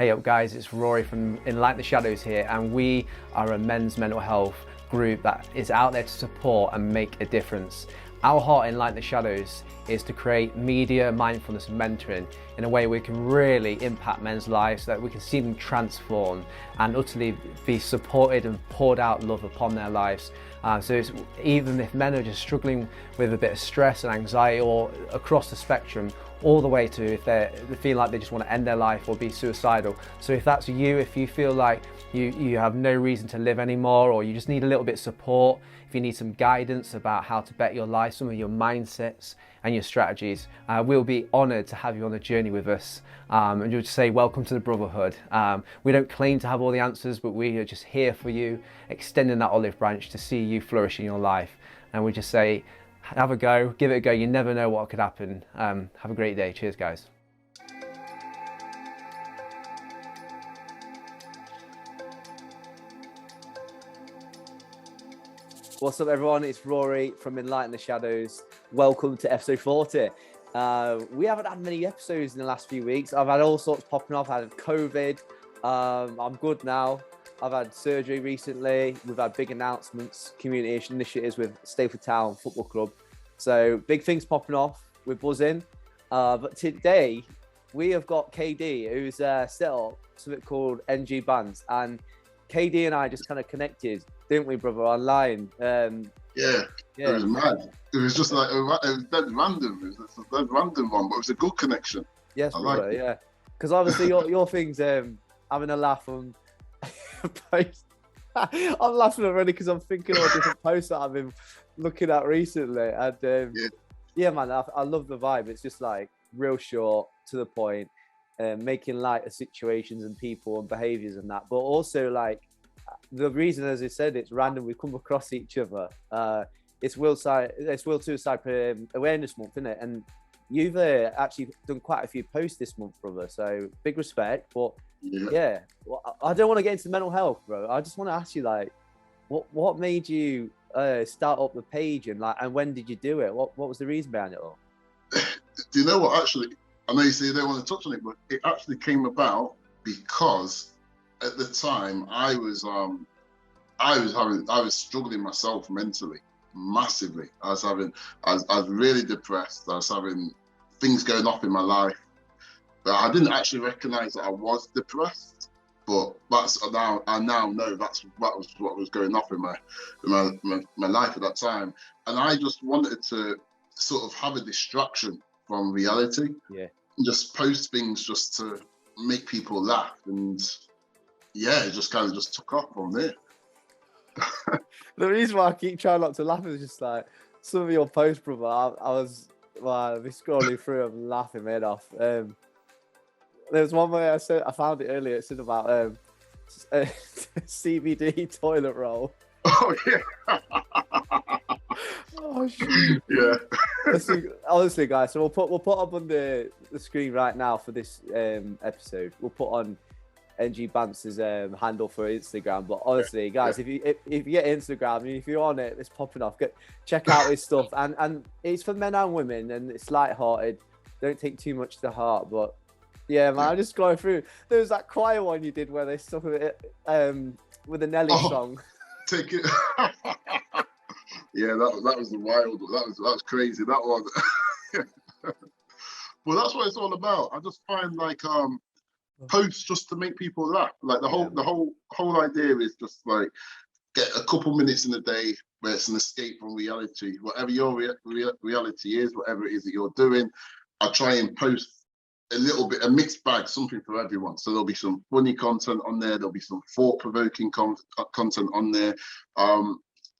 Hey up guys, it's Rory from Enlighten the Shadows here, and we are a men's mental health group that is out there to support and make a difference. Our heart in Enlighten the Shadows is to create media, mindfulness and mentoring in a way we can really impact men's lives so that we can see them transform and utterly be supported and poured out love upon their lives. So it's, even if men are just struggling with a bit of stress and anxiety, or across the spectrum, all the way to if they feel like they just want to end their life or be suicidal. So if that's you, if you feel like you have no reason to live anymore, or you just need a little bit of support, if you need some guidance about how to better your life, some of your mindsets and your strategies, we'll be honoured to have you on the journey with us. And you'll just say, welcome to the brotherhood. We don't claim to have all the answers, but we are just here for you, extending that olive branch to see you flourish in your life. And we just say, have a go, give it a go. You never know what could happen. Have a great day. Cheers, guys. What's up, everyone? It's Rory from Enlighten the Shadows. Welcome to episode 40. We haven't had many episodes in the last few weeks. I've had all sorts popping off. I had COVID. I'm good now. I've had surgery recently. We've had big announcements, community initiatives with Stapleford Town Football Club. So big things popping off. We're buzzing. But today we have got KD, who's set up something called NG Bantz, and KD and I just kind of connected, didn't we, brother, online? Yeah, it was mad. It was just like, it was dead random. It was a dead random one, but it was a good connection. Yes, brother, yeah. Because obviously your thing's having a laugh on post. I'm laughing already because I'm thinking of different posts that I've been looking at recently. And yeah, man, I love the vibe. It's just like real short, to the point, making light of situations and people and behaviors and that. But also, like, the reason, as I said, it's random. We come across each other. It's World Suicide Awareness Month, isn't it? And you've actually done quite a few posts this month, brother. So big respect. But yeah, well, I don't want to get into mental health, bro. I just want to ask you, like, what made you start up the page, and when did you do it? What was the reason behind it all? Do you know what? Actually, I know you say you don't want to touch on it, but it actually came about because at the time I was struggling myself mentally, massively. I was really depressed. I was having things going off in my life, but I didn't actually recognize that I was depressed. But I now know that was what was going off in my life at that time, and I just wanted to sort of have a distraction from reality. Yeah. And just post things just to make people laugh, and yeah, it just kind of just took off from there. The reason why I keep trying not to laugh is just like some of your posts, brother. I was scrolling through and laughing my head off. There was one where I found it earlier. It said about CBD toilet roll. Oh yeah. Oh shit. Yeah. Listen, honestly, guys, so we'll put up on the screen right now for this episode. We'll put on NG Bantz's handle for Instagram. But honestly, guys, if you get Instagram and if you're on it, it's popping off. Check out his stuff, and it's for men and women, and it's light-hearted. Don't take too much to heart, but yeah, man, I'm just going through. There was that choir one you did where they stuck with it with a Nelly song. Take it. Yeah, that was the wild. That was crazy. That one. Well, that's what it's all about. I just find like posts just to make people laugh. Like the whole idea is just like get a couple minutes in the day where it's an escape from reality, whatever your reality is, whatever it is that you're doing. I try and post a little bit, a mixed bag, something for everyone. So there'll be some funny content on there. There'll be some thought-provoking content on there.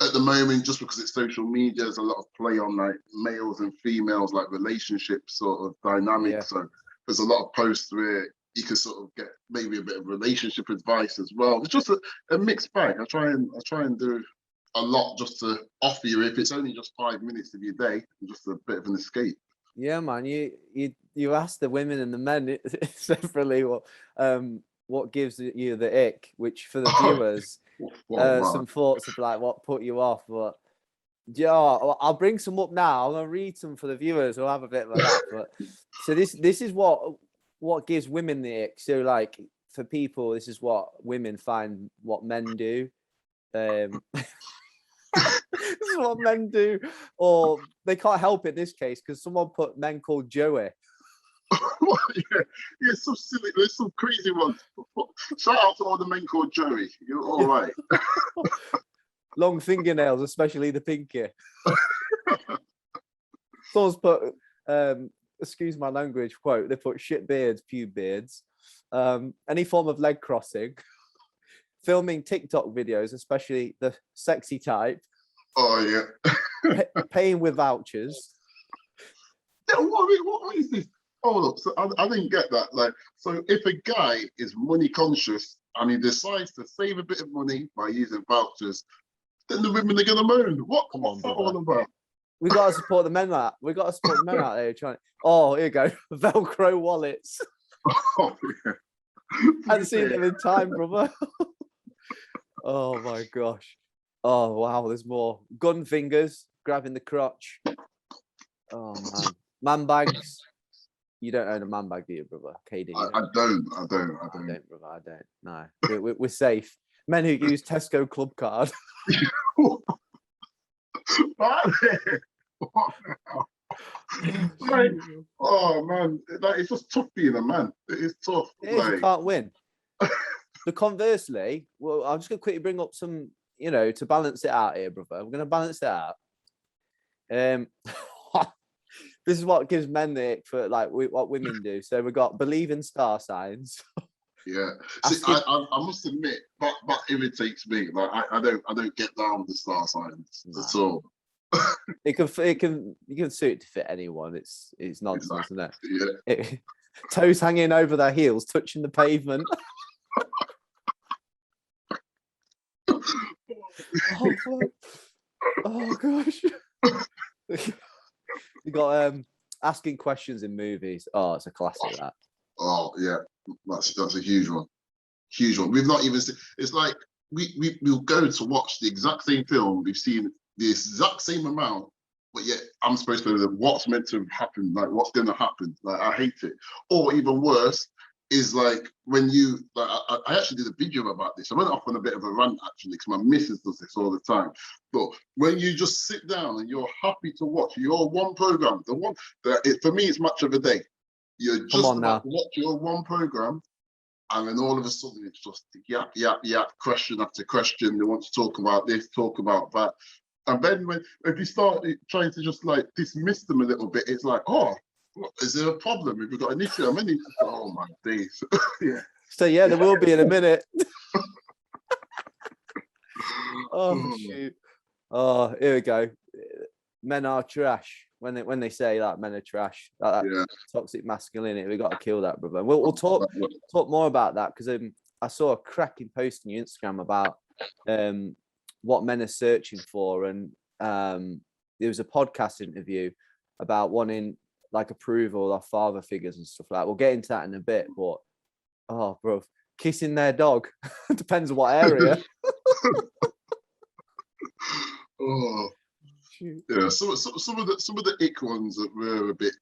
At the moment, just because it's social media, there's a lot of play on like males and females, like relationship sort of dynamics. Yeah. So there's a lot of posts where you can sort of get maybe a bit of relationship advice as well. It's just a mixed bag. I try and do a lot just to offer you, if it's only just 5 minutes of your day, just a bit of an escape. Yeah, man. You asked the women and the men separately what gives you the ick, which for the viewers, some thoughts of like what put you off. But yeah, I'll bring some up now. I'm gonna read some for the viewers. We'll have a bit of that. But so this is what gives women the ick. So like for people, this is what women find what men do. This is what men do, or they can't help it in this case because someone put men called Joey. Yeah, some silly, there's some crazy ones. Shout out to all the men called Joey. You're all right. Long fingernails, especially the pinky. Someone's put, excuse my language, quote, they put shit beards, few beards, any form of leg crossing, filming TikTok videos, especially the sexy type. Oh, yeah. Paying with vouchers. Yeah, what is this? Oh, look, so I didn't get that. Like, so if a guy is money conscious and he decides to save a bit of money by using vouchers, then the women are gonna moan. What's that all about? We gotta support the men out. We gotta support the men out there trying. Oh, here you go, Velcro wallets. Oh, yeah. I hadn't seen them in time, brother. Oh my gosh. Oh wow, there's more. Gun fingers, grabbing the crotch. Oh man. Man bags. You don't own a man bag, do you, brother? KD. I don't, brother. I don't. No, we're safe. Men who use Tesco Club Card. Like, oh man, like, it's just tough being a man. It is tough. It is, you can't win. But conversely, well, I'm just gonna quickly bring up some, to balance it out here, brother. We're gonna balance it out. This is what gives men the ick for like what women do. So we got believe in star signs. Yeah. See, I must admit that irritates me. Like I don't get down with the star signs at all. You can suit it to fit anyone. It's nonsense, exactly. Isn't it? Toes hanging over their heels, touching the pavement. Oh gosh. You got asking questions in movies. Oh, it's a classic, that. Oh yeah, that's a huge one. Huge one. We've not even seen. It's like we'll go to watch the exact same film. We've seen the exact same amount, but yet I'm supposed to know what's meant to happen. Like what's going to happen. Like I hate it. Or even worse is like when you like. I actually did a video about this. I went off on a bit of a rant actually because my missus does this all the time. But when you just sit down and you're happy to watch your one program, the one that for me it's Match of the Day. You're just about to watch your one program, and then all of a sudden it's just yap, question after question. They want to talk about this, talk about that, and then if you start trying to just like dismiss them a little bit, it's like, oh, is there a problem? Have we got an issue? I mean, oh my days. Yeah. So yeah, there will be in a minute. Oh shoot. Oh, here we go. Men are trash. When they say that men are trash, that toxic masculinity, we got to kill that, brother. We'll talk more about that because I saw a cracking post on your Instagram about what men are searching for, and there was a podcast interview about wanting like approval of father figures and stuff like that. We'll get into that in a bit, but oh, bro, kissing their dog depends on what area. Oh. Yeah, some of the ick ones that were a bit,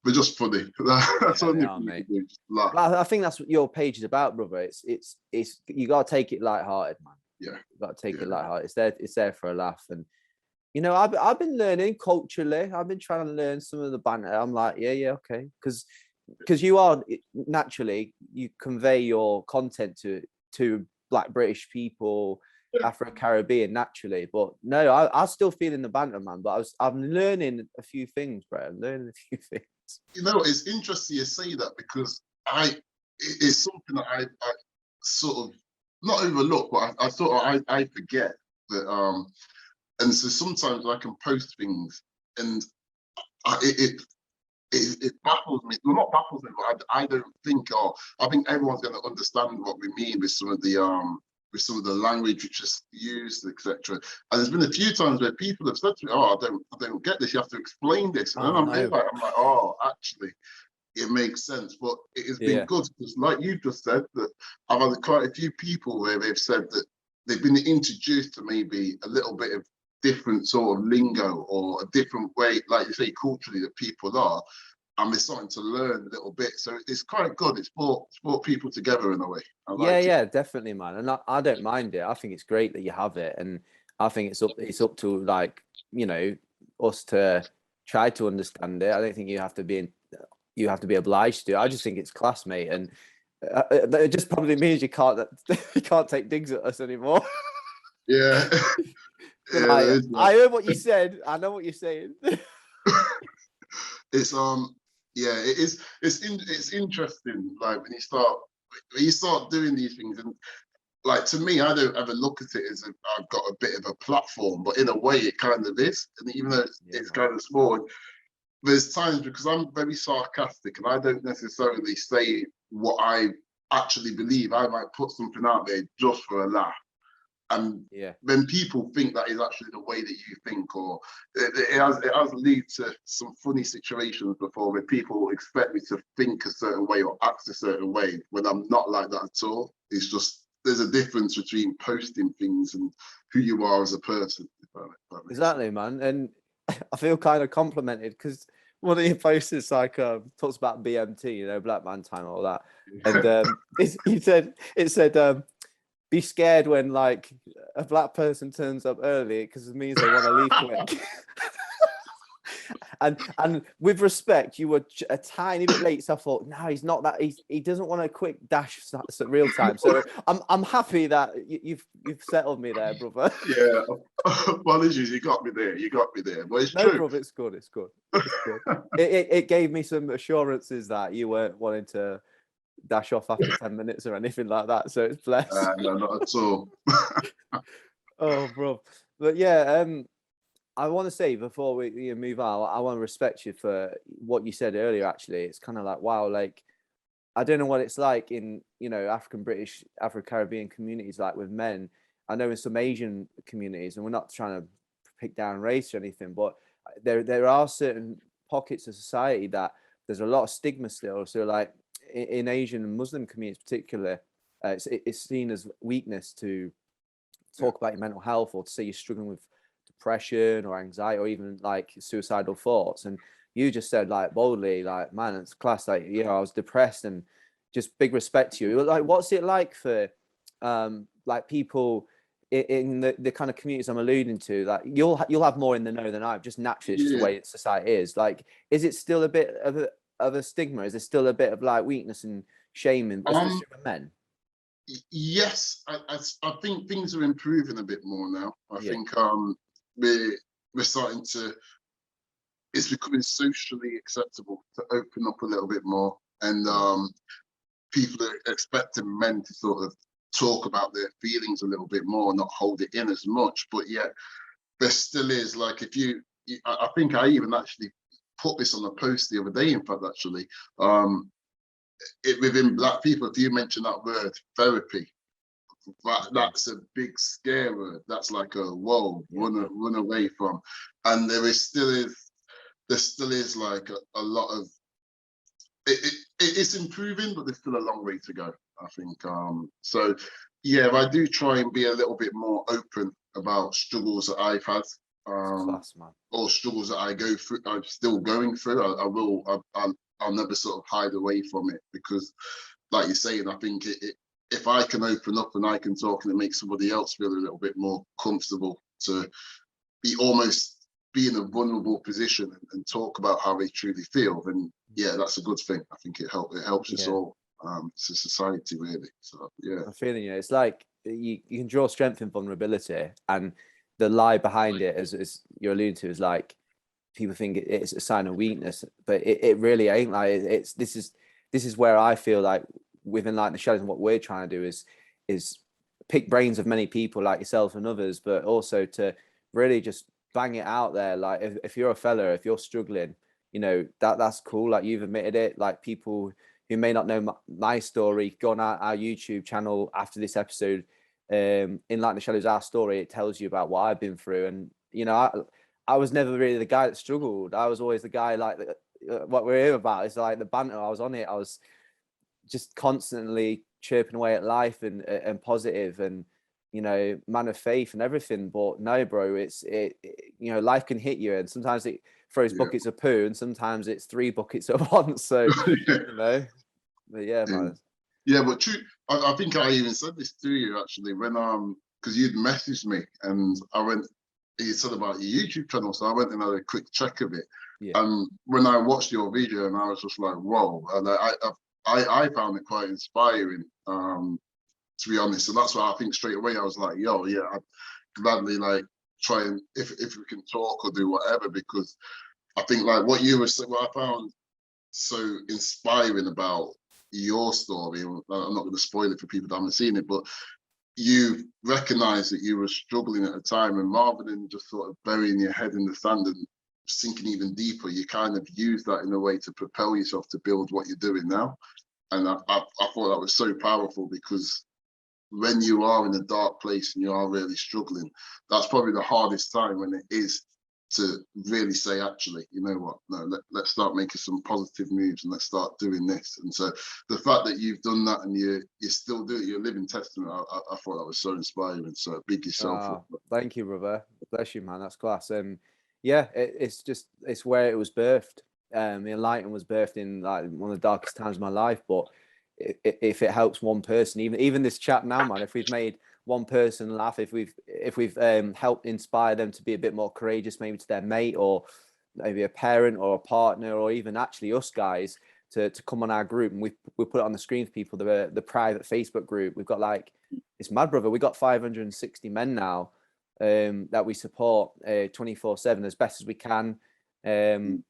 they're just funny. That's only mate. Just laugh. I think that's what your page is about, brother. It's you gotta take it lighthearted, man. Yeah, you gotta take it lighthearted. It's there for a laugh, and I've been learning culturally. I've been trying to learn some of the banter. I'm like, yeah, okay, because you are naturally you convey your content to Black British people. Afro-Caribbean naturally, but no, I still feel in the banter, man. But I'm learning a few things, bro. I'm learning a few things. It's interesting you say that because it's something that I sort of not overlook, but I forget that. And so sometimes I can post things, and it baffles me. Well, not baffles me, but I don't think. I think everyone's going to understand what we mean with some of the language which is used, etc. And there's been a few times where people have said to me, "Oh, I don't get this. You have to explain this." And then I'm like, "Oh, actually, it makes sense." But it has been good because, like you just said, that I've had quite a few people where they've said that they've been introduced to maybe a little bit of different sort of lingo or a different way, like you say, culturally that people are. and there's something to learn a little bit. So it's quite good. It's brought people together in a way. I Yeah, like it. yeah, definitely, man. And I don't mind it. I think it's great that you have it, and I think it's up to, like, you know, us to try to understand it. I don't think you have to be obliged to. I just think it's class, mate, and it just probably means you can't you can't take digs at us anymore. Yeah. Like, I heard what you said. I know what you're saying. It's yeah, it is. It's interesting. Like when you start doing these things, and like to me, I don't ever look at it as if I've got a bit of a platform, but in a way, it kind of is. And even though it's kind of small, there's times because I'm very sarcastic and I don't necessarily say what I actually believe. I might put something out there just for a laugh. And when people think that is actually the way that you think, or it has led to some funny situations before where people expect me to think a certain way or act a certain way when I'm not like that at all. It's just there's a difference between posting things and who you are as a person. Exactly, man. And I feel kind of complimented because one of your posts is like talks about BMT, you know, Black Man Time, all that, and it said. Be scared when like a black person turns up early because it means they want to leave quick. and with respect, you were a tiny bit late, so I thought, no, he's not that. He doesn't want a quick dash at real time. So I'm happy that you've settled me there, brother. Yeah, apologies, you got me there. But it's true. Brother, it's good. It's good. It gave me some assurances that you weren't wanting to dash off after 10 minutes or anything like that, so it's blessed. No, not at all. Oh, bro. But yeah, I want to say before we move on, I want to respect you for what you said earlier. Actually, it's kind of like, wow, like I don't know what it's like in, you know, African, British, Afro-Caribbean communities, like with men. I know in some Asian communities, and we're not trying to pick down race or anything, but there are certain pockets of society that there's a lot of stigma still. So like in Asian and Muslim communities particularly, it's seen as weakness to talk about your mental health or to say you're struggling with depression or anxiety or even like suicidal thoughts. And you just said like boldly, like, man, it's class, like, you know, I was depressed, and just big respect to you. Like, what's it like for like people in the kind of communities I'm alluding to? Like you'll have more in the know than I have, just naturally. It's just the way society is. Like, is it still a bit of a stigma? Is there still a bit of like weakness and shame in, especially for men? Yes, I think things are improving a bit more now. I think we're starting to. It's becoming socially acceptable to open up a little bit more, and people are expecting men to sort of talk about their feelings a little bit more, not hold it in as much. But yet, there still is like I think I even actually put this on a post the other day. In fact, actually, within Black people, if you mention that word therapy, that's a big scare word. That's like a whoa, run away from. And there still is like a lot of it's improving, but there's still a long way to go, I think. So yeah, I do try and be a little bit more open about struggles that I've had. Class, man. Or struggles that I go through, I'm still going through. I'll never sort of hide away from it, because like you're saying, I think if I can open up and I can talk and it makes somebody else feel a little bit more comfortable to be in a vulnerable position and talk about how they truly feel, then yeah, that's a good thing. I think it helps us all, to society, really. So yeah, I'm feeling you. It's like you can draw strength in vulnerability, and the lie behind it, as you're alluding to, is like people think it's a sign of weakness, but it really ain't. Like this is where I feel like within like the shadows, and what we're trying to do is pick brains of many people like yourself and others, but also to really just bang it out there. Like if you're a fella, if you're struggling, you know, that's cool. Like you've admitted it. Like people who may not know my story, go on our YouTube channel after this episode. In Like the Shadows, our story, it tells you about what I've been through. And you know, I was never really the guy that struggled. I was always the guy like what we're here about. It's like the banter. I was on it. I was just constantly chirping away at life and positive. And you know, man of faith and everything. But no, bro, you know, life can hit you, and sometimes it throws buckets of poo, and sometimes it's 3 buckets at once. So, you know, but yeah, man. Yeah, but true. I think I even said this to you actually when because you'd messaged me and I went. You said about your YouTube channel, so I went and had a quick check of it. Yeah. And when I watched your video, and I was just like, whoa! And I found it quite inspiring, to be honest. So that's why I think straight away I was like, yo, yeah, I'd gladly like try and if we can talk or do whatever, because I think like what you were saying, what I found so inspiring about your story. I'm not going to spoil it for people that haven't seen it, but you recognized that you were struggling at a time, and rather than just sort of burying your head in the sand and sinking even deeper, you kind of use that in a way to propel yourself to build what you're doing now. And I thought that was so powerful, because when you are in a dark place and you are really struggling, that's probably the hardest time, when it is to really say, actually, you know what, no, let's start making some positive moves and let's start doing this. And so the fact that you've done that and you still do it, you're a living testament. I thought that was so inspiring. So big yourself up. Thank you, brother. Bless you, man. That's class. Yeah, it's where it was birthed. Enlighten was birthed in like one of the darkest times of my life, but if it helps one person, even this chat now, man, if we've made one person laugh, if we've helped inspire them to be a bit more courageous, maybe to their mate or maybe a parent or a partner, or even actually us guys to come on our group, and we put it on the screen for people, the private Facebook group. We've got like, it's mad, brother, we got 560 men now that we support 24/7 as best as we can. And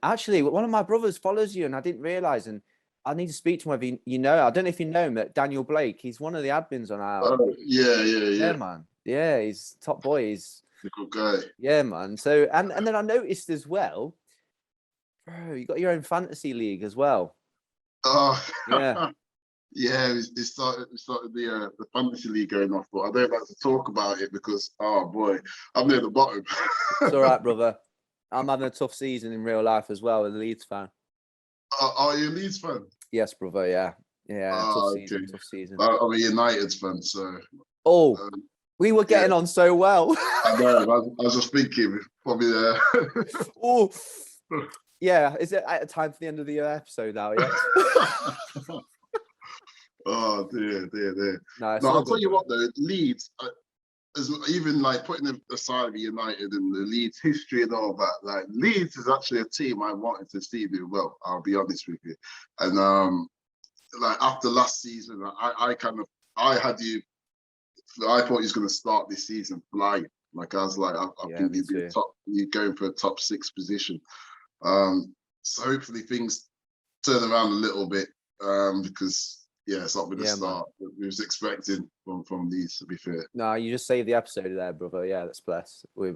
actually one of my brothers follows you, and I didn't realize, and I need to speak to him. If you know, I don't know if you know him, but Daniel Blake, he's one of the admins on our. Yeah, man. Yeah, he's top boy. He's a good guy. Yeah, man. So and then I noticed as well, bro, you got your own fantasy league as well. Oh, yeah. Yeah, it started the fantasy league going off, but I don't like to talk about it because, oh boy, I'm near the bottom. It's all right, brother. I'm having a tough season in real life as well, as a Leeds fan. Are you a Leeds fan? Yes, brother. Yeah. Tough season. Okay. Tough season. I'm a United fan, so. We were getting on so well. I know. I was just thinking, probably there. Oh. Yeah. Is it at a time for the end of the episode now? Yeah. Oh dear. No, I'll tell you what though, Leeds, even like putting aside the United and the Leeds history and all that, like Leeds is actually a team I wanted to see do well. I'll be honest with you. And like after last season, I thought he was going to start this season flying. Like I was like, I think you're going for a top 6 position. So hopefully things turn around a little bit, because it's not been the start that we was expecting from Leeds, to be fair. No, you just saved the episode there, brother. Yeah, that's blessed. We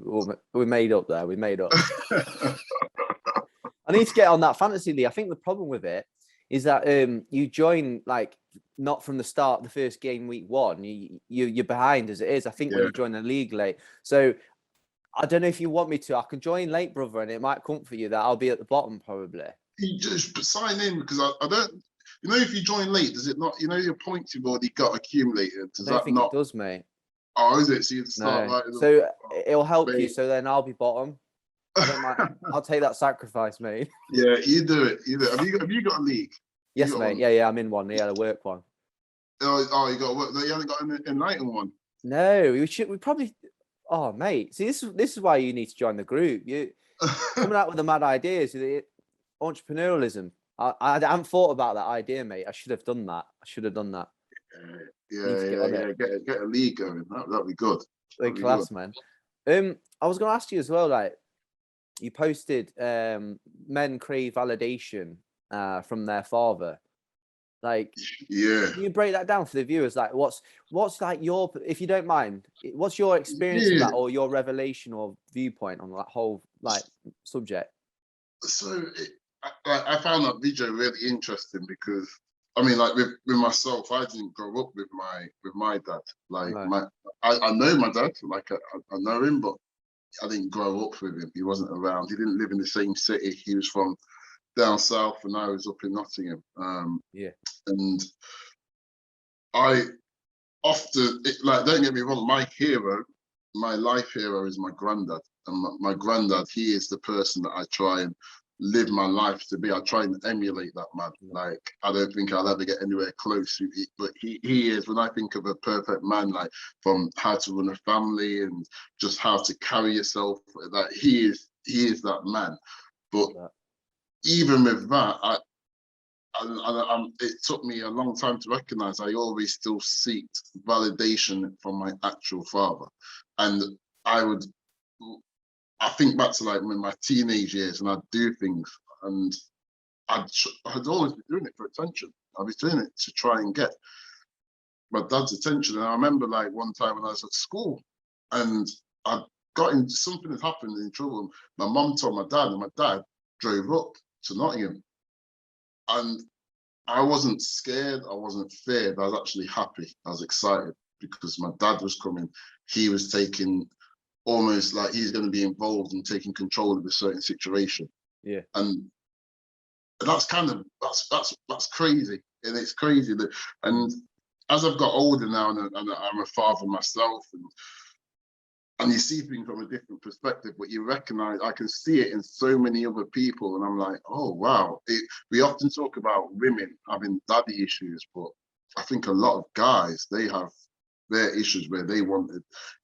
made up there. We made up. I need to get on that fantasy league. I think the problem with it is that you join like not from the start, the first game week 1. You're behind as it is. I think when you join the league late. So I don't know if you want me to. I can join late, brother, and it might comfort you that I'll be at the bottom probably. You just sign in, because I don't. You know, if you join late, does it not? You know, your points you've already got accumulated. Does that not? It does, mate. Oh, is it? So you start right. So it'll help you. So then I'll be bottom. I don't mind. I'll take that sacrifice, mate. Yeah, you do it. Have you got a league? Yes, mate. One? Yeah, I'm in one. Yeah, the work one. Oh, you got a work. No, you haven't got an Enlighten one. No, we probably. Oh, mate. See, this is why you need to join the group. You coming out with the mad ideas, entrepreneurialism. I haven't thought about that idea, mate. I should have done that. Yeah. Get a league going. That'd be good. Big class, man. I was going to ask you as well. Like, you posted, men crave validation from their father. Like, can you break that down for the viewers? Like, what's like your, if you don't mind, what's your experience of that, or your revelation or viewpoint on that whole like subject? So I found that video really interesting, because I mean, like with myself, I didn't grow up with my dad. Like I know my dad, like I know him, but I didn't grow up with him. He wasn't around. He didn't live in the same city. He was from down south, and I was up in Nottingham. And I often, like, don't get me wrong, my hero, my life hero is my granddad. And my granddad, he is the person that I try and live my life to be. I try and emulate that man. Like, I don't think I'll ever get anywhere close to it, but he is, when I think of a perfect man, like from how to run a family and just how to carry yourself, that he is that man. But even with that, it took me a long time to recognize I always still seek validation from my actual father. And I think back to like in my teenage years, and I'd do things, and I'd always be doing it for attention. I'd be doing it to try and get my dad's attention. And I remember like one time when I was at school, and I got into something had happened in trouble. My mum told my dad, and my dad drove up to Nottingham. And I wasn't scared, I wasn't feared, I was actually happy, I was excited because my dad was coming. He was taking, almost like he's going to be involved in taking control of a certain situation. Yeah. And that's kind of, that's crazy. And it's crazy that, and as I've got older now, and I'm a father myself, and you see things from a different perspective, but you recognize, I can see it in so many other people, and I'm like, oh wow. We often talk about women having daddy issues, but I think a lot of guys, they have their issues where they want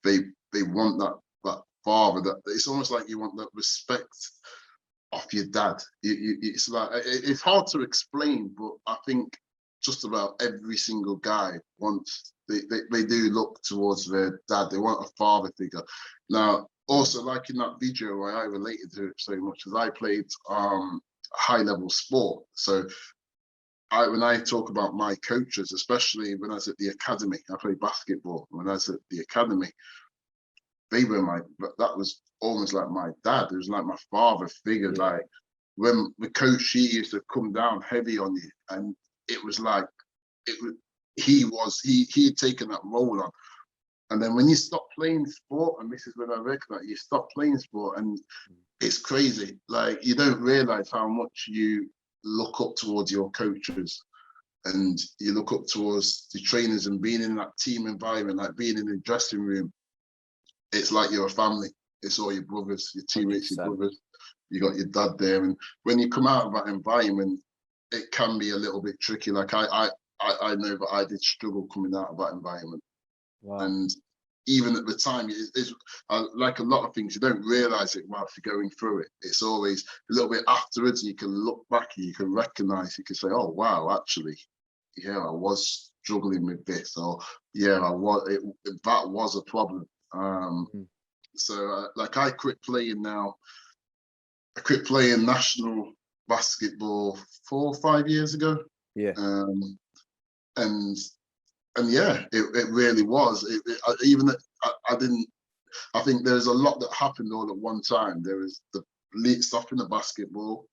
that father, that it's almost like you want that respect of your dad. It's like, it's hard to explain, but I think just about every single guy wants, they do look towards their dad. They want a father figure. Now, also, like in that video where I related to it so much, as I played high level sport. So when I talk about my coaches, especially when I was at the academy, I played basketball. When I was at the academy, they were that was almost like my dad. It was like my father figure. Yeah. Like when the coach, she used to come down heavy on you, and it was like, he had taken that role on. And then when you stop playing sport, and this is when I recognize, you stop playing sport, and it's crazy. Like, you don't realize how much you look up towards your coaches, and you look up towards the trainers, and being in that team environment, like being in the dressing room, it's like you're a family. It's all your brothers, your teammates, 100%. Your brothers. You got your dad there, and when you come out of that environment, it can be a little bit tricky. Like I know that I did struggle coming out of that environment. Wow. And even at the time, it's like a lot of things, you don't realize it whilst you're going through it. It's always a little bit afterwards, you can look back and you can recognize, you can say, oh wow, actually, yeah, I was struggling with this, or yeah, that was a problem. So like I quit playing now. I quit playing national basketball 4 or 5 years ago. Yeah. And yeah, it really was. I think there's a lot that happened all at one time. There was the stuff in the basketball.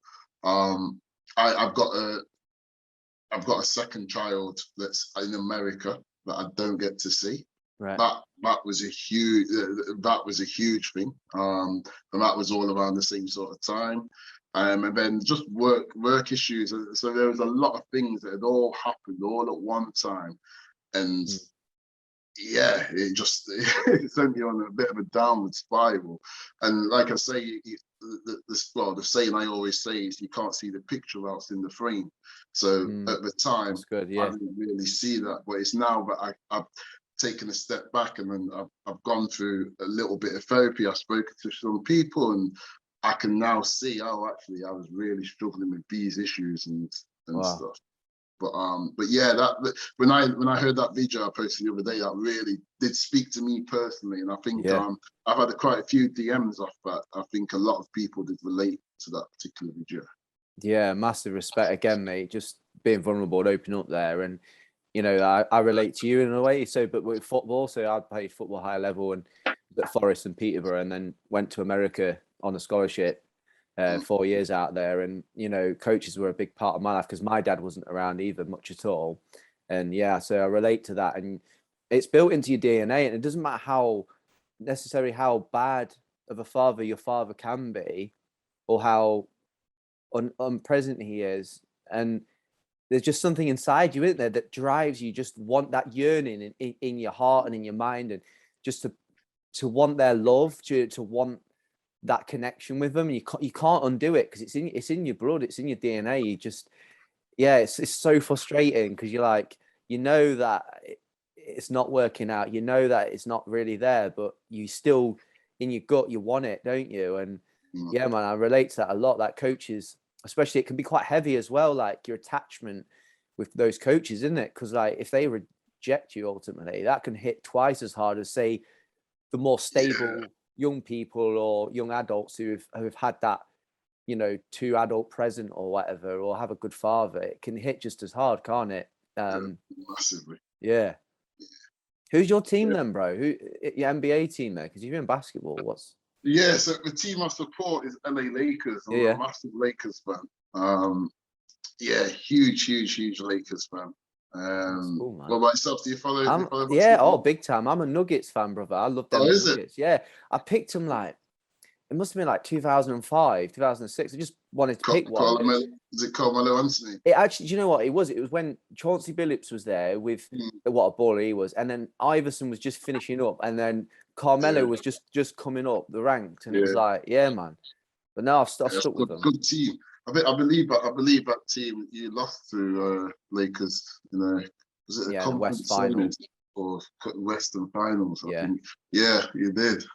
I've got a second child that's in America that I don't get to see. Right. That was a huge thing. And that was all around the same sort of time. And then just work issues. So there was a lot of things that had all happened all at one time. And yeah, it sent me on a bit of a downward spiral. And like I say, the saying I always say is, you can't see the picture whilst in the frame. So at the time, good, yeah. I didn't really see that, but it's now that I've taken a step back, and then I've gone through a little bit of therapy. I've spoken to some people, and I can now see, oh, actually, I was really struggling with these issues and wow. stuff. But yeah, when I heard that video I posted the other day, that really did speak to me personally, and I think I've had quite a few DMs off that. I think a lot of people did relate to that particular video. Yeah, massive respect again, mate. Just being vulnerable and opening up there, and you know, I relate to you in a way. So, but with football, so I played football high level and at Forest and Peterborough, and then went to America on a scholarship. 4 years out there, and you know, coaches were a big part of my life because my dad wasn't around either much at all. And yeah, so I relate to that, and it's built into your DNA, and it doesn't matter how bad of a father your father can be, or how unpresent he is. And there's just something inside you, isn't there, that drives you, just want that yearning in your heart and in your mind, and just to want their love, to want that connection with them. And you can't undo it, because it's in your blood, it's in your DNA. You just, yeah, it's so frustrating, because you're like, you know that it's not working out, you know that it's not really there, but you still, in your gut, you want it, don't you? And yeah, man, I relate to that a lot. That coaches, especially, it can be quite heavy as well, like your attachment with those coaches, isn't it? Because like, if they reject you, ultimately, that can hit twice as hard as, say, the more stable young people or young adults who've had that, you know, two adult present or whatever, or have a good father. It can hit just as hard, can't it? Massively. Yeah. Who's your team then, bro? Who, your NBA team there? Because you're in basketball. What's? Yeah, so the team I support is LA Lakers. I'm a massive Lakers fan. Yeah, huge Lakers fan. Cool, man. What about yourself? Do you follow? Yeah, oh, big time. I'm a Nuggets fan, brother. I love them Nuggets. Yeah, I picked them like, it must have been like 2005, 2006. I just wanted to pick one. Is it Carmelo Anthony? It actually, do you know what it was? It was when Chauncey Billups was there with what a baller he was, and then Iverson was just finishing up, and then Carmelo was just coming up the ranks, and it was like, yeah, man. But now I've stuck with them. Good team. I believe that team you lost to Lakers. You know, was it the West Finals or Western Finals? I think. Yeah, you did.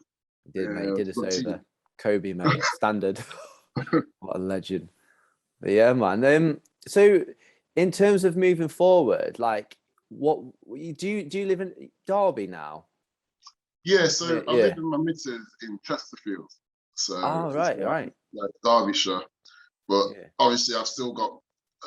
You did, mate. You did us over. Kobe, mate. Standard. What a legend. But yeah, man. So in terms of moving forward, like, what do you live in Derby now? Yeah, so I live in my missus in Chesterfield. So right. Like Derbyshire. But obviously I've still got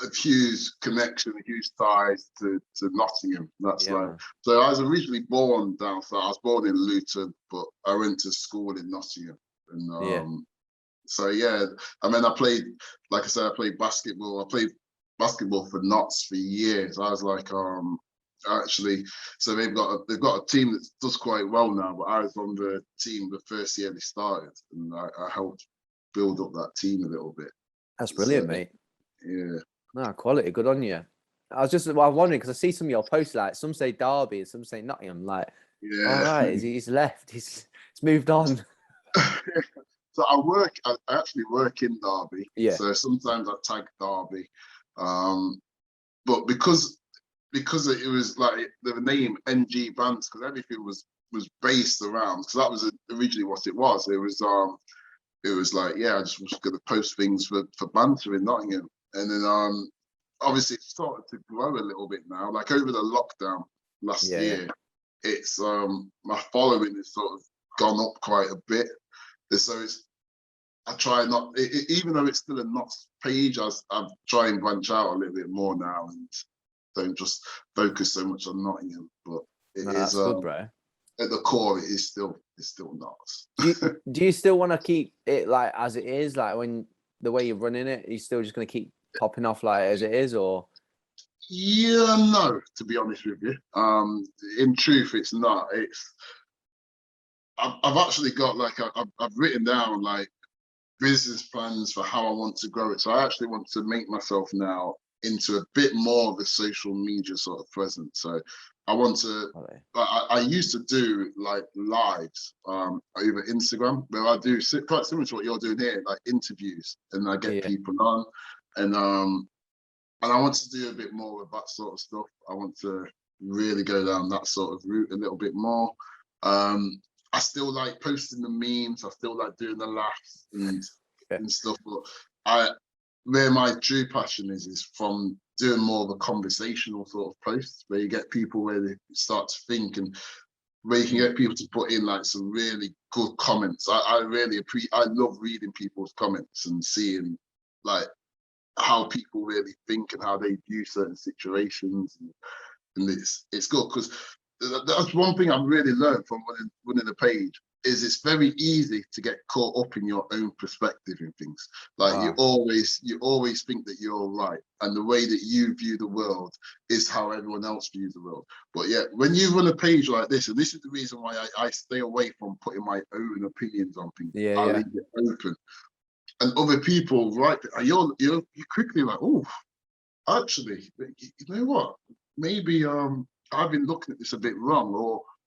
a huge connection, a huge ties to Nottingham. That's so I was originally born down south. I was born in Luton, but I went to school in Nottingham. And so yeah, I mean, I played, like I said, I played basketball. I played basketball for Notts for years. I was like, actually, so they've got a team that does quite well now. But I was on the team the first year they started, and I helped build up that team a little bit. That's brilliant, mate. Yeah. No, quality. Good on you. I was wondering, because I see some of your posts, like some say Derby and some say Nottingham. Like, all right, he's left. He's moved on. So I actually work in Derby. Yeah. So sometimes I tag Derby. But because it was like the name NG Bantz, because everything was based around, because that was originally what it was. It was like, I just was going to post things for Banter in Nottingham. And then obviously it started to grow a little bit now. Like over the lockdown last year, it's my following has sort of gone up quite a bit. So I try not, even though it's still a Notts page, I try and branch out a little bit more now and don't just focus so much on Nottingham. But that's good, bro. At the core, it's still Notts. Do you still want to keep it like as it is, like when the way you're running it? Are you still just going to keep popping off like as it is, or? Yeah, no. To be honest with you, in truth, it's not. I've actually got like I've written down like business plans for how I want to grow it. So I actually want to make myself now into a bit more of a social media sort of presence. So I want to, I used to do like lives over Instagram, where I do quite similar to what you're doing here, like interviews, and I get people on, and I want to do a bit more of that sort of stuff. I want to really go down that sort of route a little bit more. I still like posting the memes. I still like doing the laughs and stuff. But where my true passion is from doing more of a conversational sort of posts, where you get people where they start to think, and where you can get people to put in like some really good comments. I love reading people's comments and seeing like how people really think and how they view certain situations, and it's good, because that's one thing I've really learned from running the page, is it's very easy to get caught up in your own perspective in things. Like you always think that you're right, and the way that you view the world is how everyone else views the world. But yeah, when you run a page like this, and this is the reason why I stay away from putting my own opinions on things. I leave it open, and other people, right? You're quickly like, oh, Actually, you know what? Maybe I've been looking at this a bit wrong,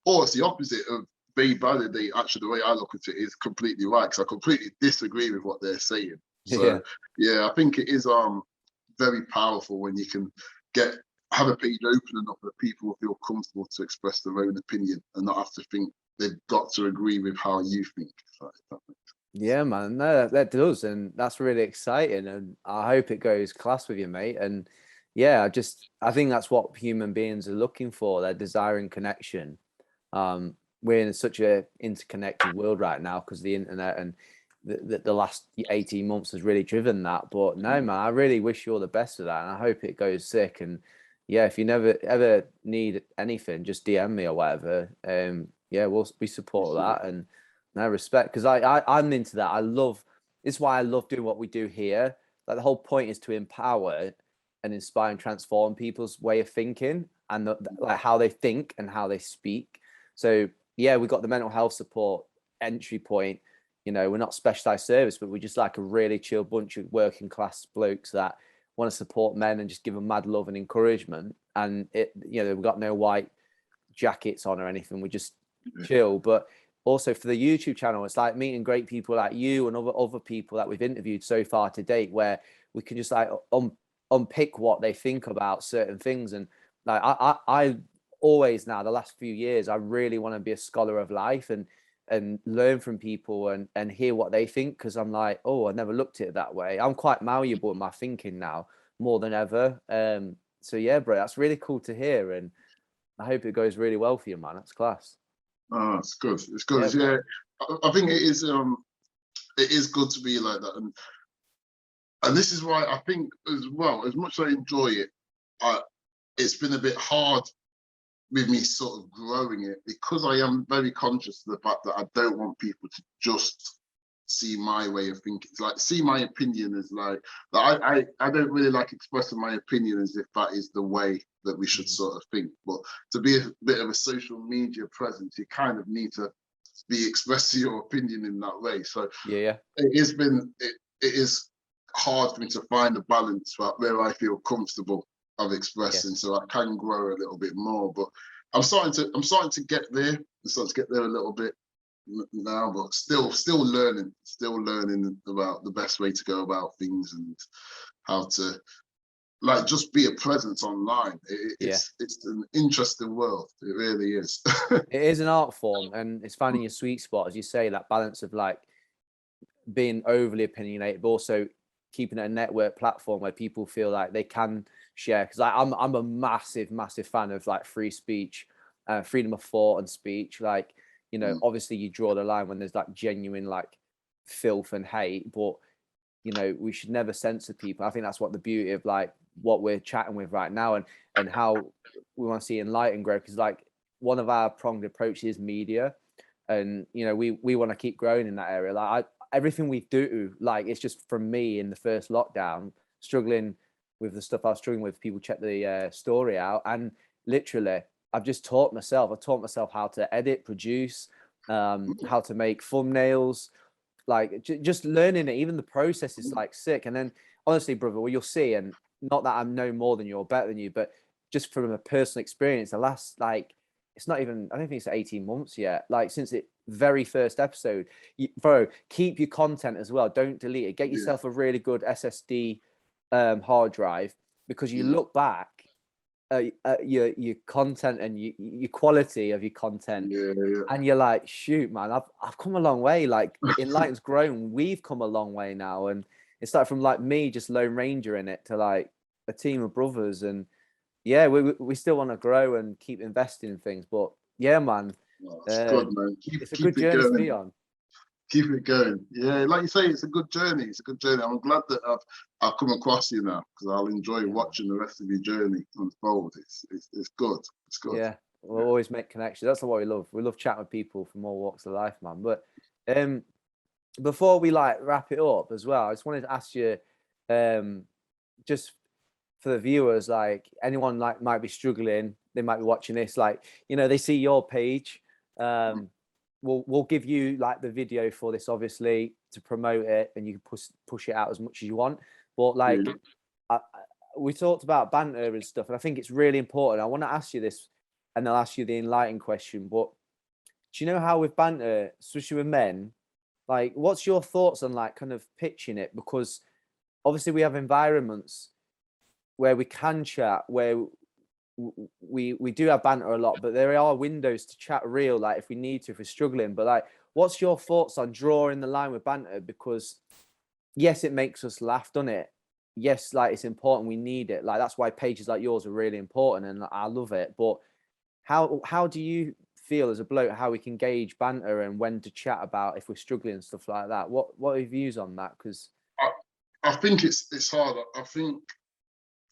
or it's the opposite of they validate. Actually, the way I look at it is completely right, because I completely disagree with what they're saying. So yeah, I think it is very powerful when you can have a page open enough that people feel comfortable to express their own opinion and not have to think they've got to agree with how you think. Yeah, man, no, that does, and that's really exciting, and I hope it goes class with you, mate. And yeah, I think that's what human beings are looking for. They're desiring connection. We're in such a interconnected world right now because the internet and the last 18 months has really driven that. But no, man, I really wish you all the best of that, and I hope it goes sick. And yeah, if you never ever need anything, just DM me or whatever. Yeah, we support that, and no, respect, because I'm into that. It's why I love doing what we do here. Like, the whole point is to empower and inspire and transform people's way of thinking and like how they think and how they speak. So yeah, we got the mental health support entry point. You know, we're not specialized service, but we're just like a really chill bunch of working class blokes that want to support men and just give them mad love and encouragement. And we've got no white jackets on or anything. We just chill. But also for the YouTube channel, it's like meeting great people like you and other people that we've interviewed so far to date, where we can just like unpick what they think about certain things. And like I always, now the last few years, I really want to be a scholar of life and learn from people and hear what they think, because I'm like, oh, I never looked at it that way. I'm quite malleable in my thinking now, more than ever. So yeah, bro, that's really cool to hear, and I hope it goes really well for you, man. That's class. Oh, it's good. It's good. Yeah, I think it is. It is good to be like that, and this is why I think as well. As much as I enjoy it, it's been a bit hard with me sort of growing it, because I am very conscious of the fact that I don't want people to just see my way of thinking. It's like, see my opinion as like I don't really like expressing my opinion as if that is the way that we should sort of think. But to be a bit of a social media presence, you kind of need to be expressing your opinion in that way. So yeah, it is hard for me to find a balance where I feel comfortable of expressing, so I can grow a little bit more. But I'm starting to get there. I'm starting to get there a little bit now, but still learning about the best way to go about things and how to like just be a presence online. It's an interesting world. It really is. It is an art form, and it's finding your sweet spot, as you say, that balance of like being overly opinionated, but also keeping it a network platform where people feel like they can share. Because I'm a massive fan of like free speech, freedom of thought and speech. Like, you know, obviously you draw the line when there's like genuine like filth and hate, but you know, we should never censor people. I think that's what the beauty of like what we're chatting with right now, and how we want to see Enlighten grow, because like one of our pronged approaches is media, and you know, we want to keep growing in that area. Like everything we do, like, it's just from me in the first lockdown, struggling with the stuff I was struggling with. People check the story out, and literally I've taught myself how to edit, produce, how to make thumbnails, like just learning it. Even the process is like sick. And then honestly, brother, well, you'll see, and not that I'm no more than you or better than you, but just from a personal experience, the last, like, it's not even, I don't think it's 18 months yet, like since it very first episode, bro, keep your content as well, don't delete it, get yourself a really good SSD hard drive, because you look back your content and your quality of your content, and you're like, shoot, man, I've come a long way. Like, Enlighten's grown, we've come a long way now, and it's like from like me just Lone Ranger in it to like a team of brothers. And yeah, we still want to grow and keep investing in things. But yeah, man, it's good, man. It's a good journey to be on. Keep it going. Yeah, like you say, it's a good journey. It's a good journey. I'm glad that I've come across you now, because I'll enjoy watching the rest of your journey unfold. It's good. It's good. Yeah, we'll always make connections. That's what we love. We love chatting with people from all walks of life, man. But before we like wrap it up as well, I just wanted to ask you, just for the viewers, like anyone like might be struggling, they might be watching this, like, you know, they see your page. We'll give you like the video for this, obviously, to promote it, and you can push it out as much as you want. But like, we talked about banter and stuff, and I think it's really important. I want to ask you this, and I'll ask you the enlightened question. But do you know how with banter, especially with men, like, what's your thoughts on like kind of pitching it? Because obviously we have environments where we can chat, where we do have banter a lot, but there are windows to chat real, like if we need to, if we're struggling. But like, what's your thoughts on drawing the line with banter? Because yes, it makes us laugh, doesn't it? Yes, like it's important, we need it. Like that's why pages like yours are really important, and I love it. But how do you feel as a bloke how we can gauge banter and when to chat about if we're struggling and stuff like that? What are your views on that? Because I think it's hard. I think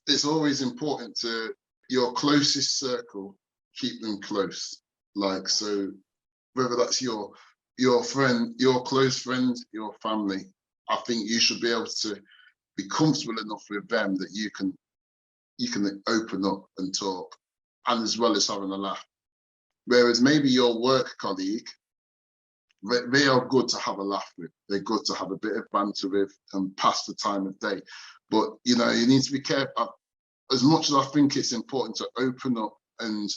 it's always important to your closest circle, keep them close. Like, so whether that's your friend, your close friend, your family, I think you should be able to be comfortable enough with them that you can open up and talk, and as well as having a laugh. Whereas maybe your work colleague, they are good to have a laugh with. They're good to have a bit of banter with and pass the time of day. But you know, you need to be careful. As much as I think it's important to open up and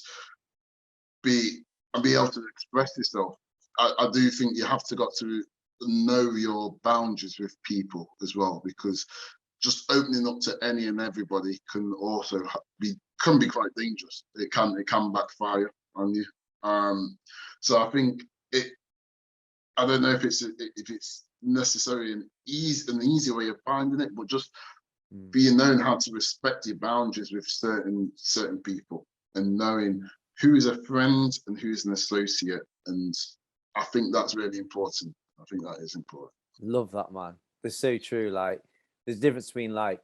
be able to express yourself, I do think you have to know your boundaries with people as well, because just opening up to any and everybody can also be quite dangerous. It can backfire on you. So I think I don't know if it's necessarily an easy way of finding it, but just being known how to respect your boundaries with certain people, and knowing who is a friend and who's an associate. And I think that's really important. I think that is important. love that, man. It's so true. Like there's a difference between like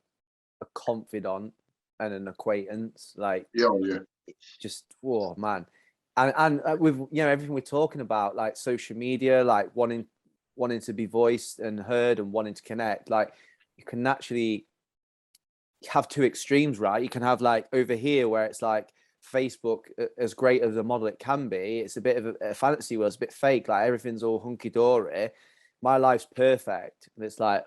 a confidant and an acquaintance. Like Yeah. just whoa, man. And with everything we're talking about, like social media, like wanting to be voiced and heard and wanting to connect, like you can naturally have two extremes, right? You can have like over here where it's like Facebook, as great as a model it can be, it's a bit of a fantasy world, it's a bit fake, like everything's all hunky-dory, my life's perfect, and it's like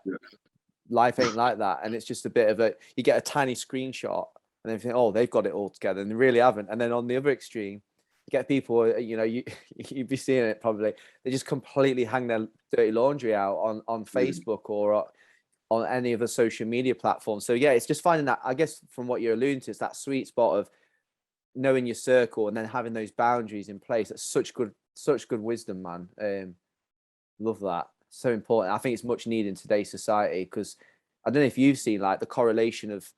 life ain't like that. And it's just a bit of you get a tiny screenshot and then you think, oh, they've got it all together, and they really haven't. And then on the other extreme, you get people, you'd be seeing it probably, they just completely hang their dirty laundry out on Facebook or on any of the social media platforms. So yeah, it's just finding that, I guess from what you're alluding to, it's that sweet spot of knowing your circle and then having those boundaries in place. That's such good wisdom, man. Love that. So important. I think it's much needed in today's society, because I don't know if you've seen like the correlation of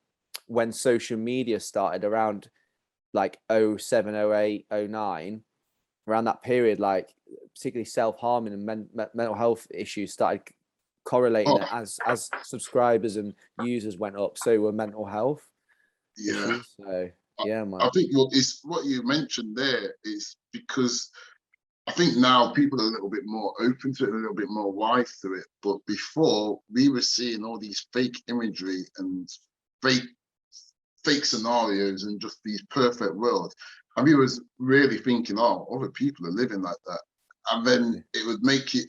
when social media started around like 07, 08, 09, around that period, like particularly self-harming and mental health issues started correlating it as subscribers and users went up, so were mental health issues. So yeah, man. I think what you mentioned there is because I think now people are a little bit more open to it, a little bit more wise to it. But before, we were seeing all these fake imagery and fake scenarios and just these perfect worlds, and we was really thinking, oh, other people are living like that. And then it would make you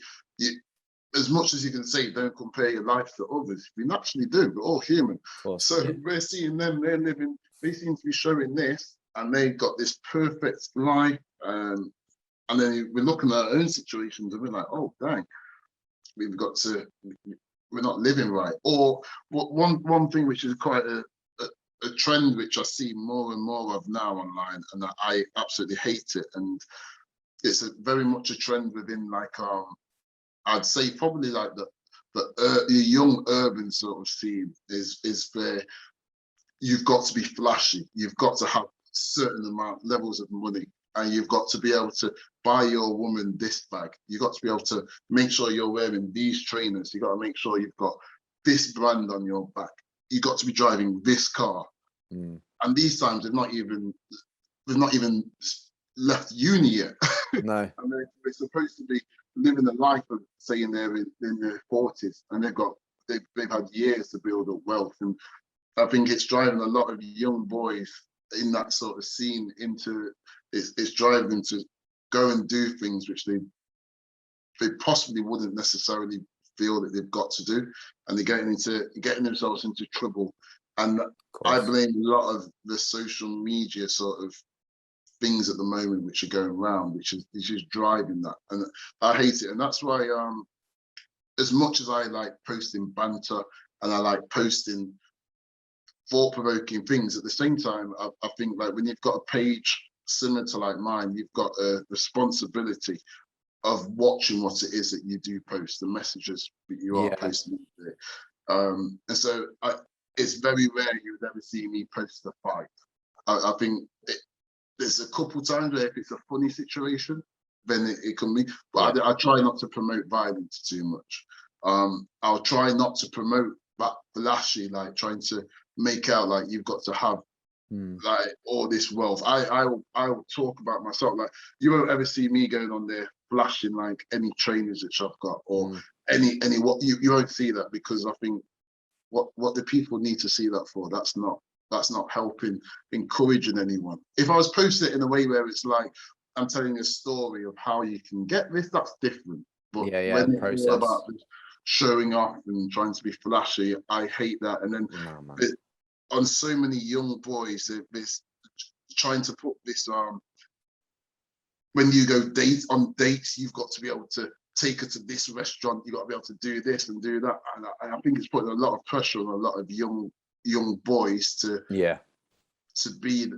as much as you can say, don't compare your life to others. We naturally do. We're all human. So we're seeing them, they seem to be showing this, and they've got this perfect life. And then we're looking at our own situations and we're like, oh, dang, we're not living right. Or one thing which is quite a trend which I see more and more of now online, and I absolutely hate it. And it's very much a trend within like, I'd say probably like the young urban sort of scene is where you've got to be flashy. You've got to have certain levels of money, and you've got to be able to buy your woman this bag. You've got to be able to make sure you're wearing these trainers. You've got to make sure you've got this brand on your back. You've got to be driving this car. And these times they've not even left uni yet. No. And they're supposed to be living a life of saying they're in their 40s, and they've had years to build up wealth. And I think it's driving a lot of young boys in that sort of scene it's driving them to go and do things which they possibly wouldn't necessarily feel that they've got to do, and they're getting themselves into trouble. And I blame a lot of the social media sort of things at the moment which are going around, which is just driving that, and I hate it. And that's why as much as I like posting banter and I like posting thought-provoking things, at the same time I think like when you've got a page similar to like mine, you've got a responsibility of watching what it is that you do post, the messages that you are posting. And so it's very rare you would ever see me post a fight. I think there's a couple times where if it's a funny situation, then it can be, but I try not to promote violence too much. I'll try not to promote that flashy, like trying to make out like you've got to have like all this wealth. I will talk about myself. Like you won't ever see me going on there flashing like any trainers which I've got, or any what you won't see that, because I think what the people need to see that for, that's not helping encouraging anyone. If I was posting it in a way where it's like I'm telling a story of how you can get this, that's different. But when it's all about showing off and trying to be flashy, I hate that. And then on so many young boys, this trying to put this when you go on dates, you've got to be able to take her to this restaurant, you've got to be able to do this and do that. And I think it's putting a lot of pressure on a lot of young boys to be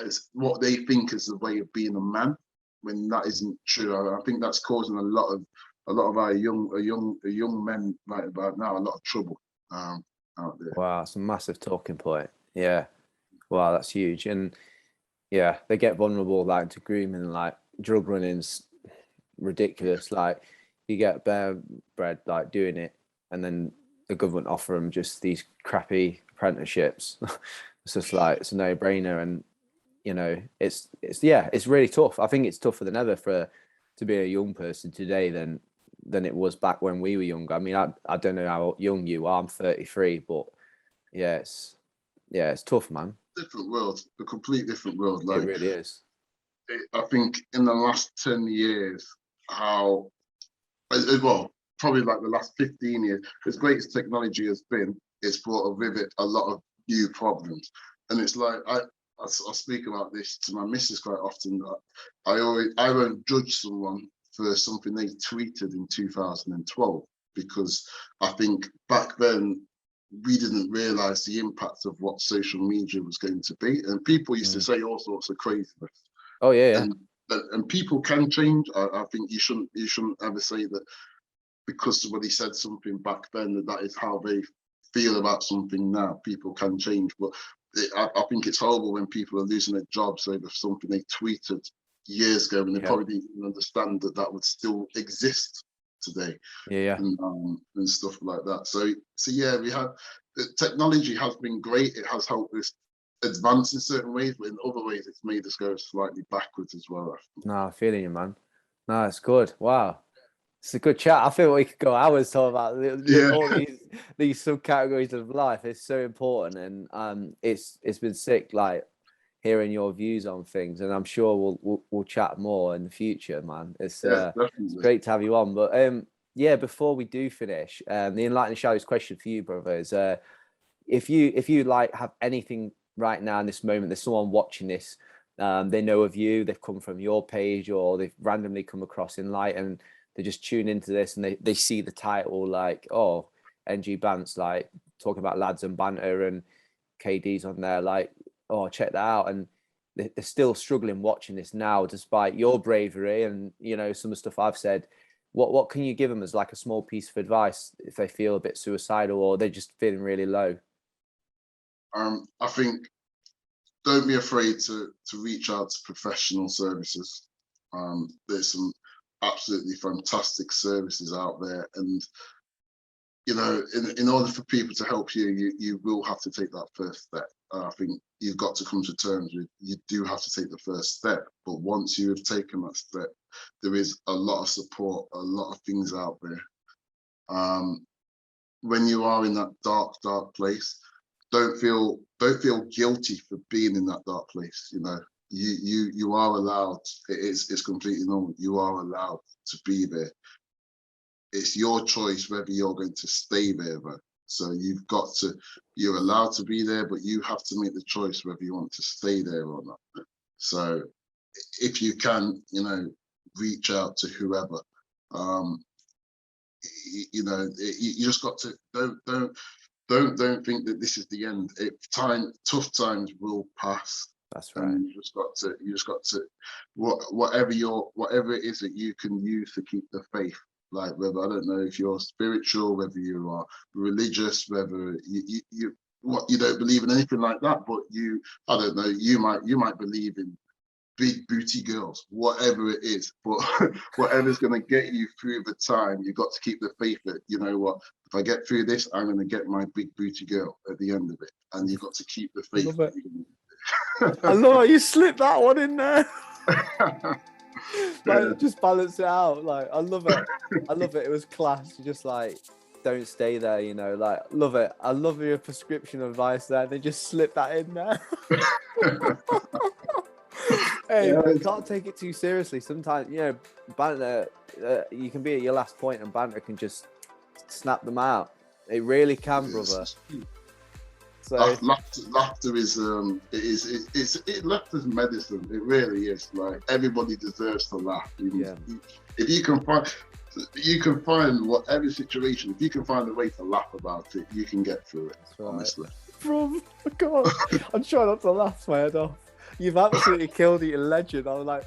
as what they think is the way of being a man, when that isn't true. I think that's causing a lot of our young men right about now a lot of trouble out there. Wow, it's a massive talking point. Yeah, wow, that's huge. And yeah, they get vulnerable like to grooming, like drug running's ridiculous. Like you get bare bread like doing it, and then the government offer them just these crappy apprenticeships. It's just like it's a no-brainer. And you know, it's really tough. I think it's tougher than ever to be a young person today than it was back when we were young. I mean, I don't know how young you are. I'm 33, but it's tough, man. Different world, a complete different world. Like, it really is. I think in the last 10 years, how well, probably like the last 15 years, as great as technology has been, it's brought with it a lot of new problems. And it's like I speak about this to my missus quite often. I won't judge someone for something they tweeted in 2012, because I think back then we didn't realize the impact of what social media was going to be, and people used to say all sorts of craziness. Oh yeah. And people can change. I think you shouldn't ever say that because somebody said something back then that is how they feel about something now. People can change, but I think it's horrible when people are losing their jobs over something they tweeted years ago, and they probably didn't even understand that would still exist today. And stuff like that. So yeah, we have technology has been great. It has helped us advance in certain ways, but in other ways it's made us go slightly backwards as well. No, I'm feeling you, man. No, it's good. Wow, it's a good chat. I feel we could go hours talking about all these subcategories of life. It's so important, and it's been sick, like hearing your views on things, and I'm sure we'll chat more in the future, man. It's great to have you on. But before we do finish, the Enlightened Shadows question for you, brother, is if you like have anything right now in this moment, there's someone watching this, they know of you, they've come from your page, or they've randomly come across Enlighten, they just tune into this and they see the title like, oh, NG Bantz, like talking about lads and banter, and KD's on there, like, oh, check that out. And they're still struggling watching this now, despite your bravery and, you know, some of the stuff I've said. What can you give them as like a small piece of advice if they feel a bit suicidal or they're just feeling really low? I think don't be afraid to reach out to professional services. There's some absolutely fantastic services out there, and you know, in order for people to help you will have to take that first step. I think you've got to come to terms with you do have to take the first step. But once you have taken that step, there is a lot of support, a lot of things out there. When you are in that dark place, don't feel guilty for being in that dark place. You know, you are allowed. It's completely normal. You are allowed to be there. It's your choice whether you're going to stay there, though. So you're allowed to be there, but you have to make the choice whether you want to stay there or not. So if you can, reach out to whoever. You just got to don't think that this is the end. Tough times will pass. That's right. And you just got to whatever it is that you can use to keep the faith. Like, whether, I don't know if you're spiritual, whether you are religious, whether you don't believe in anything like that, but I don't know, you might believe in big booty girls, whatever it is, but whatever's going to get you through the time, you've got to keep the faith that, you know what, if I get through this, I'm going to get my big booty girl at the end of it. And you've got to keep the faith. I love how you slipped that one in there. Just balance it out. Like, I love it. It was class. You just like, don't stay there, like, love it. I love your prescription advice there. They just slip that in there. Hey, you can't take it too seriously. Sometimes, banter, you can be at your last point and banter can just snap them out. It really can, brother. So laughter is laughter's medicine. It really is. Like, everybody deserves to laugh. If you can find whatever situation, if you can find a way to laugh about it, you can get through it. Right. Honestly. Bro, God, I'm trying not to laugh my head off. You've absolutely killed it, you legend. I was like,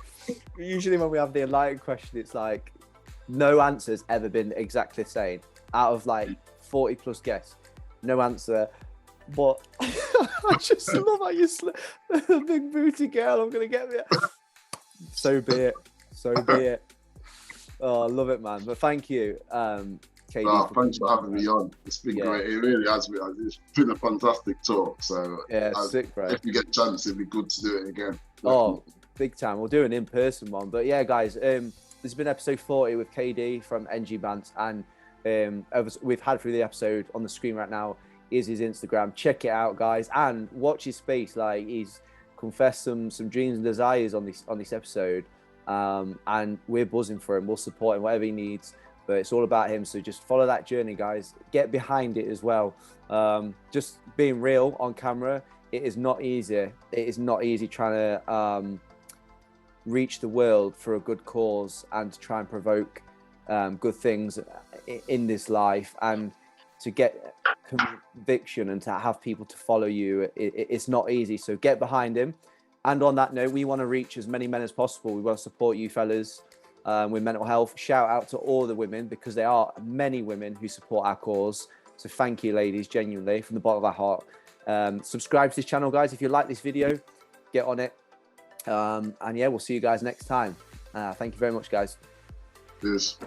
usually when we have the enlightened question, it's like, no answer's ever been exactly the same. Out of like 40 plus guests, no answer. But I just love how you slip the big booty girl. I'm gonna get there. So be it. Oh, I love it, man. But thank you, KD. Thanks for having me on. It's been great. It really has been. It's been a fantastic talk. So sick, bro. If you get a chance, it'd be good to do it again. Oh, big time. We'll do an in-person one. But yeah, guys, this has been episode 40 with KD from NG Bantz, and we've had through the episode on the screen right now is his Instagram. Check it out, guys, and watch his space. Like, he's confessed some dreams and desires on this episode, and we're buzzing for him. We'll support him whatever he needs, but it's all about him. So just follow that journey, guys. Get behind it as well. Just being real on camera, it is not easy. It is not easy trying to reach the world for a good cause and to try and provoke good things in this life, and to get conviction and to have people to follow you. It's not easy. So get behind him. And on that note, we want to reach as many men as possible. We want to support you fellas with mental health. Shout out to all the women, because there are many women who support our cause. So thank you, ladies, genuinely, from the bottom of our heart. Subscribe to this channel, guys. If you like this video, get on it. And yeah, we'll see you guys next time. Thank you very much, guys. Cheers.